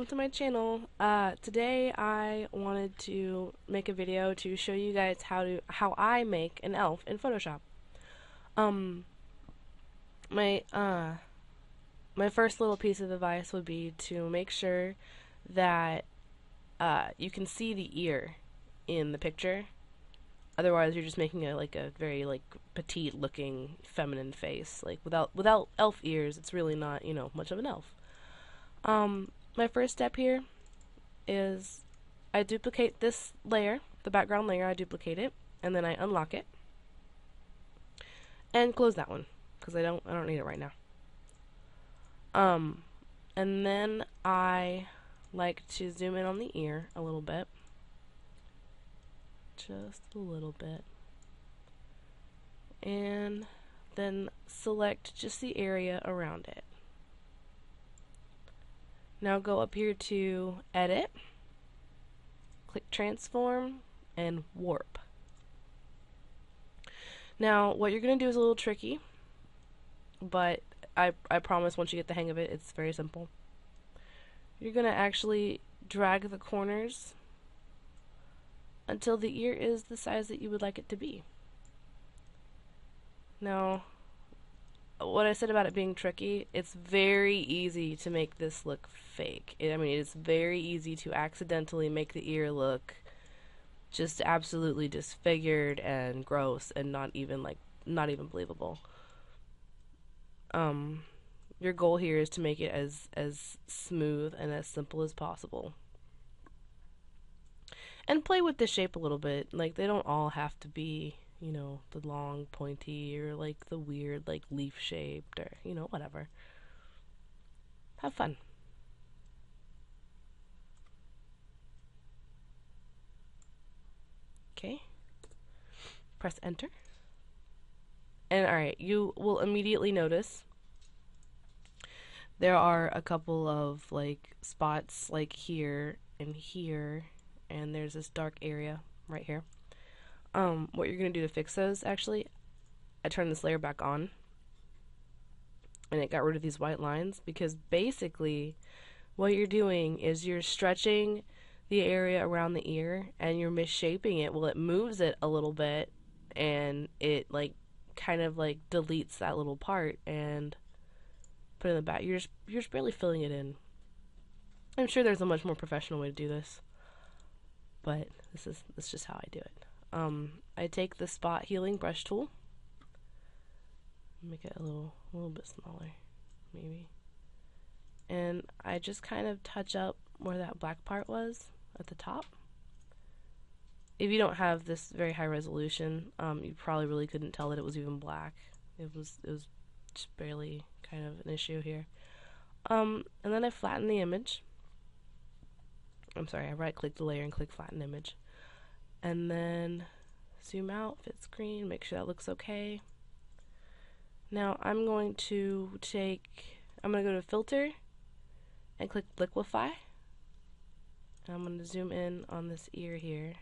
to my channel. Today I wanted to make a video to show you guys how I make an elf in Photoshop. Um, my my first little piece of advice would be to make sure that you can see the ear in the picture. Otherwise, you're just making a very petite looking feminine face. Like without elf ears, it's really not much of an elf. My first step here is I duplicate this layer, the background layer. I duplicate it, and then I unlock it and close that one because I don't need it right now. And then I like to zoom in on the ear a little bit, just a little bit, and then select just the area around it. Now go up here to Edit, click Transform, and Warp. Now what you're going to do is a little tricky, but I promise once you get the hang of it, it's very simple. You're going to actually drag the corners until the ear is the size that you would like it to be. Now, what I said about it being tricky, it's very easy to make this look fake. It's very easy to accidentally make the ear look just absolutely disfigured and gross and not even believable. Your goal here is to make it as smooth and as simple as possible. And play with the shape a little bit. Like, they don't all have to be the long pointy or the weird leaf shaped or whatever. Have fun. Okay, press enter, and alright, you will immediately notice there are a couple of spots here and here, and there's this dark area right here. What you're going to do to fix those, actually, I turned this layer back on, and it got rid of these white lines, because basically what you're doing is you're stretching the area around the ear, and you're missshaping it. Well, it moves it a little bit, and it kind of deletes that little part and put it in the back. You're just barely filling it in. I'm sure there's a much more professional way to do this, but this is just how I do it. I take the spot healing brush tool, make it a little bit smaller, maybe, and I just kind of touch up where that black part was at the top. If you don't have this very high resolution, you probably really couldn't tell that it was even black. It was just barely kind of an issue here. And then I flatten the image. I right-click the layer and click Flatten Image. And then zoom out, fit screen, make sure that looks okay. Now I'm going to go to Filter and click Liquify. And I'm going to zoom in on this ear here.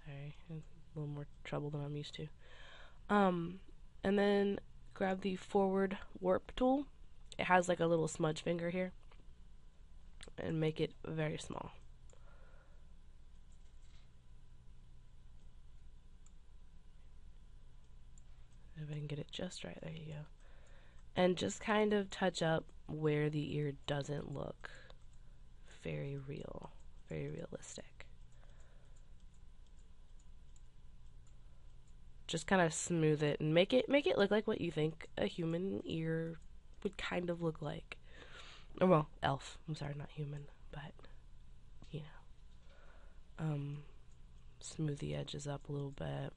Sorry, a little more trouble than I'm used to. And then grab the Forward Warp tool. It has a little smudge finger here, and make it very small. If I can get it just right, there you go. And just kind of touch up where the ear doesn't look very real, very realistic. Just kind of smooth it and make it look like what you think a human ear would kind of look like. Or, well, elf. I'm sorry, not human, but smooth the edges up a little bit.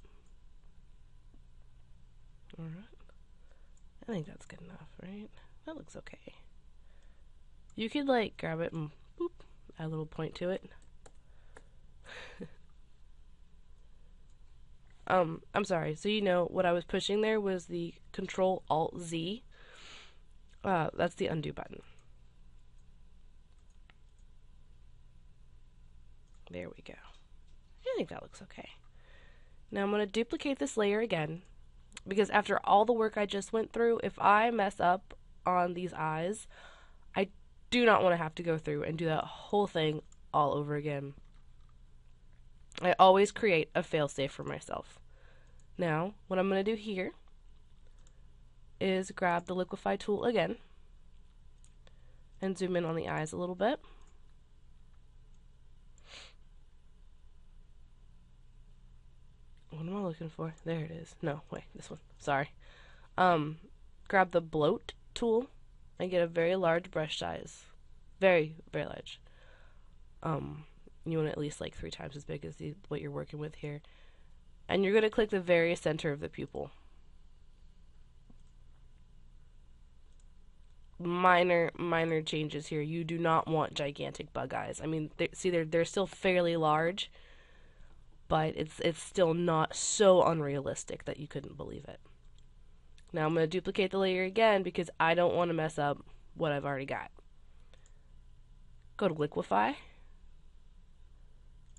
Alright. I think that's good enough, right? That looks okay. You could grab it and boop, add a little point to it. I'm sorry. So what I was pushing there was the Control-Alt-Z. That's the undo button. There we go. I think that looks okay. Now I'm going to duplicate this layer again, because after all the work I just went through, if I mess up on these eyes, I do not want to have to go through and do that whole thing all over again. I always create a failsafe for myself. Now, what I'm going to do here is grab the liquify tool again and zoom in on the eyes a little bit. What am I looking for? There it is. No, wait, this one. Sorry. Grab the bloat tool and get a very large brush size. Very, very large. You want it at least like 3 times as big as what you're working with here. And you're going to click the very center of the pupil. Minor changes here. You do not want gigantic bug eyes. I mean, they're still fairly large, but it's still not so unrealistic that you couldn't believe it. Now I'm going to duplicate the layer again because I don't want to mess up what I've already got. Go to liquify.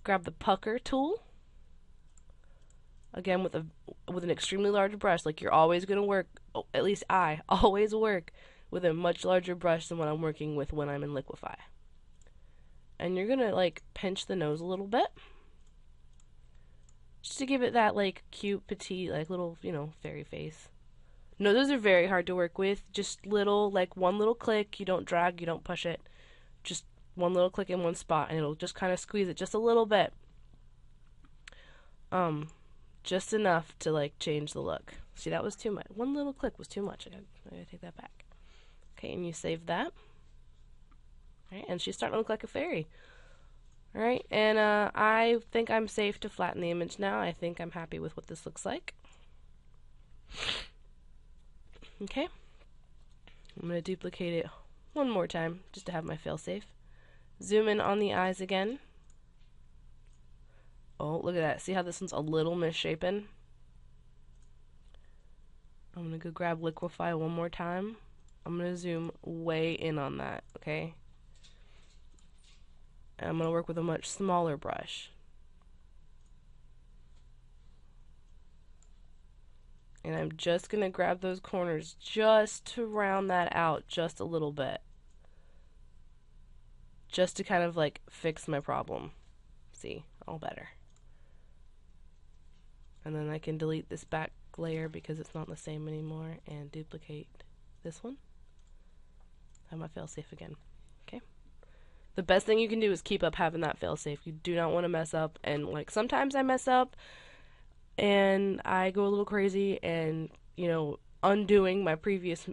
Grab the pucker tool. Again with an extremely large brush, like you're always going to work, at least I always work with a much larger brush than what I'm working with when I'm in liquify. And you're going to like pinch the nose a little bit. Just to give it that like cute, petite, like little, fairy face. Noses are very hard to work with. Just like one little click. You don't drag, you don't push it. Just one little click in one spot and it'll just kind of squeeze it just a little bit. Just enough to like change the look. See, that was too much. One little click was too much. I gotta take that back. Okay, and you save that. Alright, and she's starting to look like a fairy. Alright, and I think I'm safe to flatten the image now. I think I'm happy with what this looks like. Okay. I'm going to duplicate it one more time just to have my failsafe. Zoom in on the eyes again. Oh, look at that. See how this one's a little misshapen? I'm going to go grab liquify one more time. I'm going to zoom way in on that, okay? And I'm going to work with a much smaller brush. And I'm just going to grab those corners just to round that out just a little bit. Just to kind of like fix my problem. See, all better. And then I can delete this back layer because it's not the same anymore and duplicate this one. Have my failsafe again. Okay. The best thing you can do is keep up having that failsafe. You do not want to mess up, and like sometimes I mess up and I go a little crazy and undoing my previous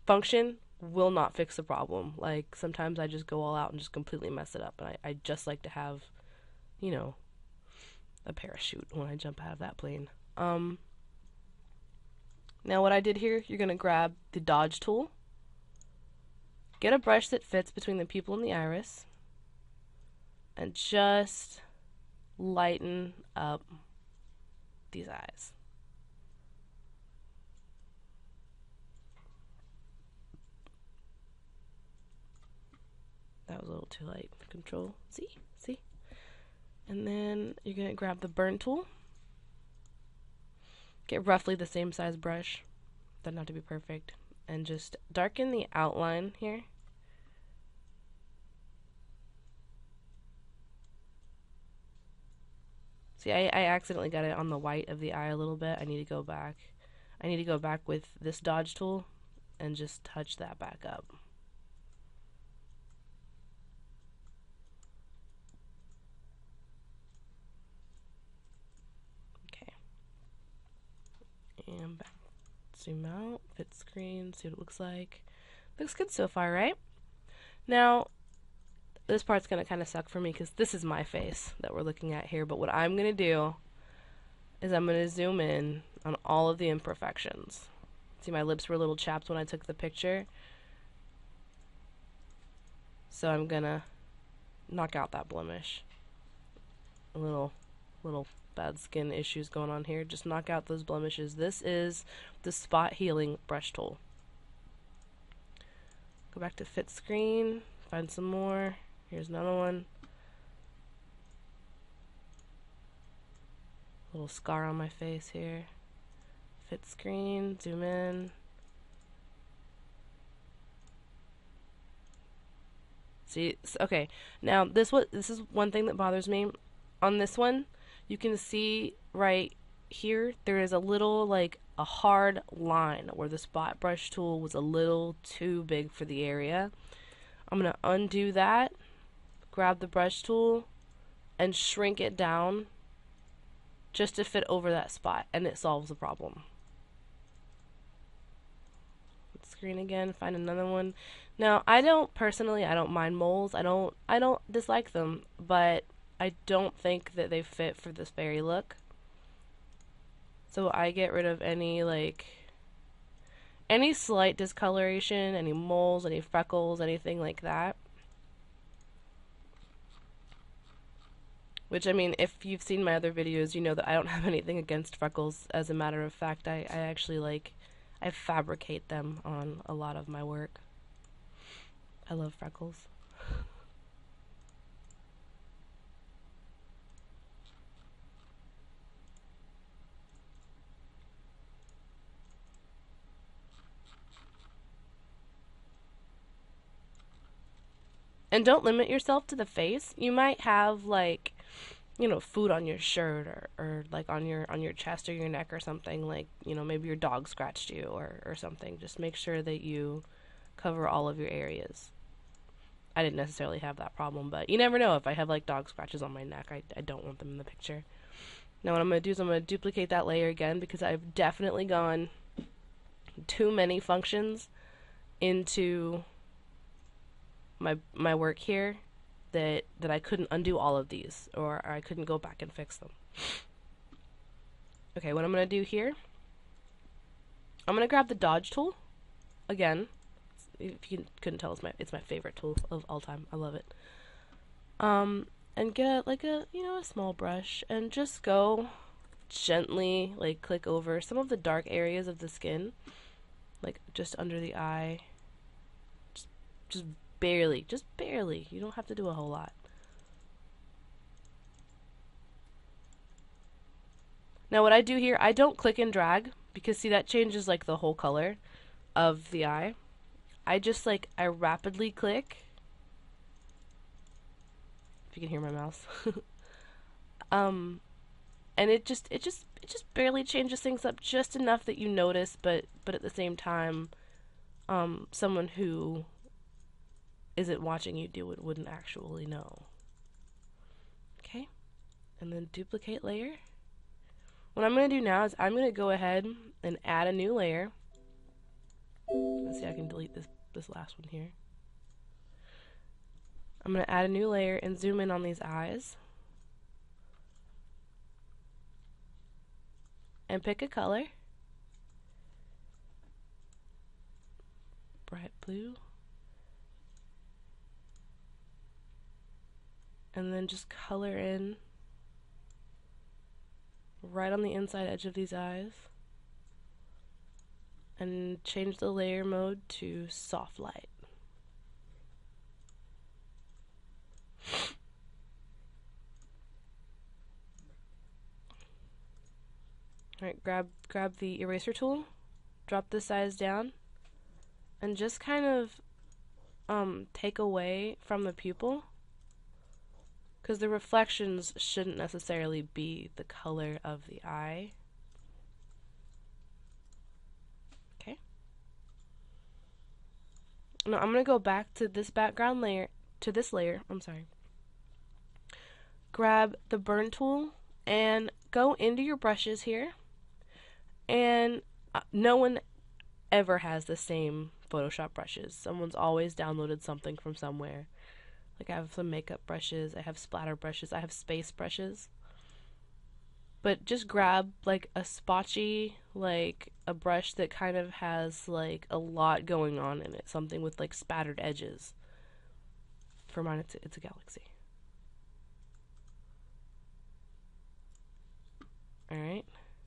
function will not fix the problem. Like sometimes I just go all out and just completely mess it up, and I just like to have a parachute when I jump out of that plane. Now what I did here, you're going to grab the dodge tool, get a brush that fits between the pupil and the iris, and just lighten up these eyes. That was a little too light. Control Z. See? And then you're going to grab the burn tool. Get roughly the same size brush. Doesn't have to be perfect. And just darken the outline here. See, I accidentally got it on the white of the eye a little bit. I need to go back. I need to go back with this dodge tool and just touch that back up. Okay. And back. Zoom out, fit screen, see what it looks like. Looks good so far, right? Now, this part's going to kind of suck for me because this is my face that we're looking at here. But what I'm going to do is I'm going to zoom in on all of the imperfections. See, my lips were a little chapped when I took the picture. So I'm going to knock out that blemish. A little bad skin issues going on here. Just knock out those blemishes. This is the spot healing brush tool. Go back to fit screen, find some more. Here's another one. Little scar on my face here. Fit screen, zoom in. See, okay. Now this is one thing that bothers me. On this one, you can see right here there is a little like a hard line where the spot brush tool was a little too big for the area. I'm gonna undo that, grab the brush tool, and shrink it down just to fit over that spot, and it solves the problem. Screen again, find another one. Now, I don't mind moles. I don't dislike them, but I don't think that they fit for this fairy look. So I get rid of any slight discoloration, any moles, any freckles, anything like that. Which, I mean, if you've seen my other videos, you know that I don't have anything against freckles. As a matter of fact, I actually I fabricate them on a lot of my work. I love freckles. And don't limit yourself to the face. You might have food on your shirt or like on your chest or your neck or something, maybe your dog scratched you or something. Just make sure that you cover all of your areas. I didn't necessarily have that problem, but you never know. If I have dog scratches on my neck, I don't want them in the picture. Now what I'm going to do is I'm going to duplicate that layer again because I've definitely gone too many functions into my work here that I couldn't undo all of these, or I couldn't go back and fix them. Okay, what I'm going to do here, I'm going to grab the dodge tool again. If you couldn't tell, it's my favorite tool of all time. I love it. And get a small brush and just go gently click over some of the dark areas of the skin, just under the eye. Just barely. You don't have to do a whole lot. Now what I do here, I don't click and drag because see that changes the whole color of the eye. I just I rapidly click. If you can hear my mouse. And it just barely changes things up just enough that you notice, but at the same time, someone who isn't watching you do it wouldn't actually know. Okay, and then duplicate layer. What I'm going to do now is I'm going to go ahead and add a new layer. Let's see, I can delete this last one here. I'm going to add a new layer and zoom in on these eyes. And pick a color. Bright blue. And then just color in right on the inside edge of these eyes. And change the layer mode to soft light. Alright, grab the eraser tool, drop the size down, and just kind of take away from the pupil, because the reflections shouldn't necessarily be the color of the eye. Okay. Now I'm going to go back to this background layer, grab the burn tool and go into your brushes here. And no one ever has the same Photoshop brushes. Someone's always downloaded something from somewhere. I have some makeup brushes, I have splatter brushes, I have space brushes. But just grab a spotchy, a brush that kind of has a lot going on in it. Something with spattered edges. For mine it's a galaxy. Alright.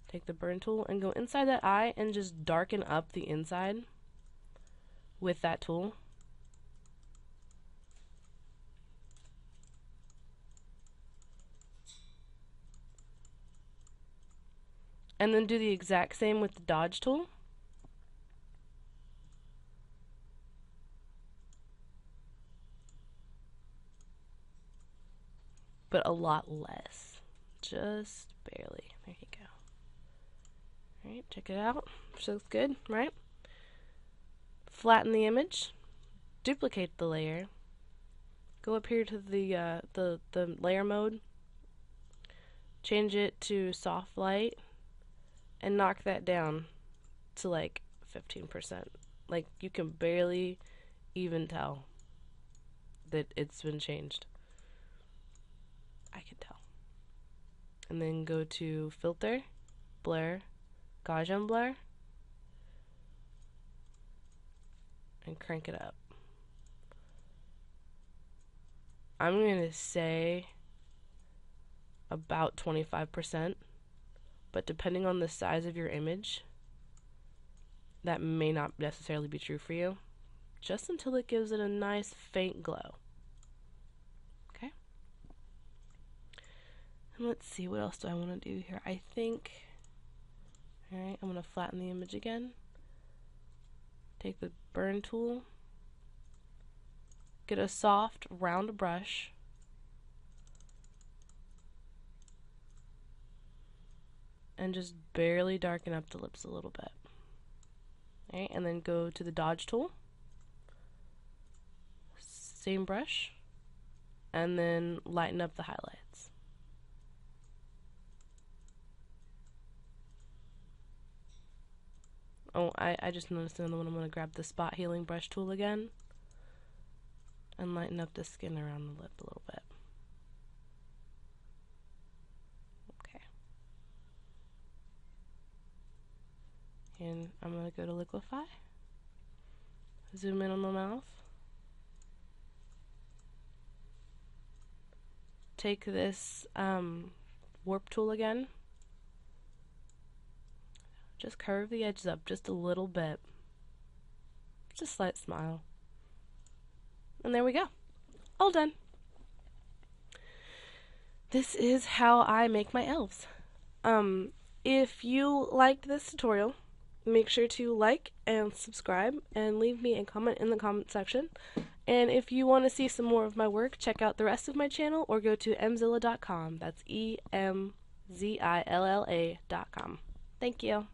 Take the burn tool and go inside that eye and just darken up the inside with that tool. And then do the exact same with the dodge tool. but a lot less. Just barely. There you go. Alright, check it out. Which looks good, right? Flatten the image. Duplicate the layer. Go up here to the layer mode. Change it to soft light. And knock that down to like 15%. Like, you can barely even tell that it's been changed. I can tell. And then go to Filter, Blur, Gaussian Blur, and crank it up. I'm going to say about 25%, but depending on the size of your image, that may not necessarily be true for you, just until it gives it a nice faint glow. Okay? And let's see, what else do I want to do here? I think, alright, I'm going to flatten the image again. Take the burn tool. Get a soft, round brush. And just barely darken up the lips a little bit. Alright, and then go to the dodge tool. Same brush. And then lighten up the highlights. Oh, I just noticed another one. I'm going to grab the spot healing brush tool again. And lighten up the skin around the lip a little bit. And I'm going to go to liquefy. Zoom in on the mouth. Take this warp tool again. Just curve the edges up just a little bit. Just a slight smile. And there we go. All done. This is how I make my elves. If you liked this tutorial, make sure to like and subscribe and leave me a comment in the comment section. And if you want to see some more of my work, check out the rest of my channel or go to emzilla.com. That's EMZILLA.com. Thank you.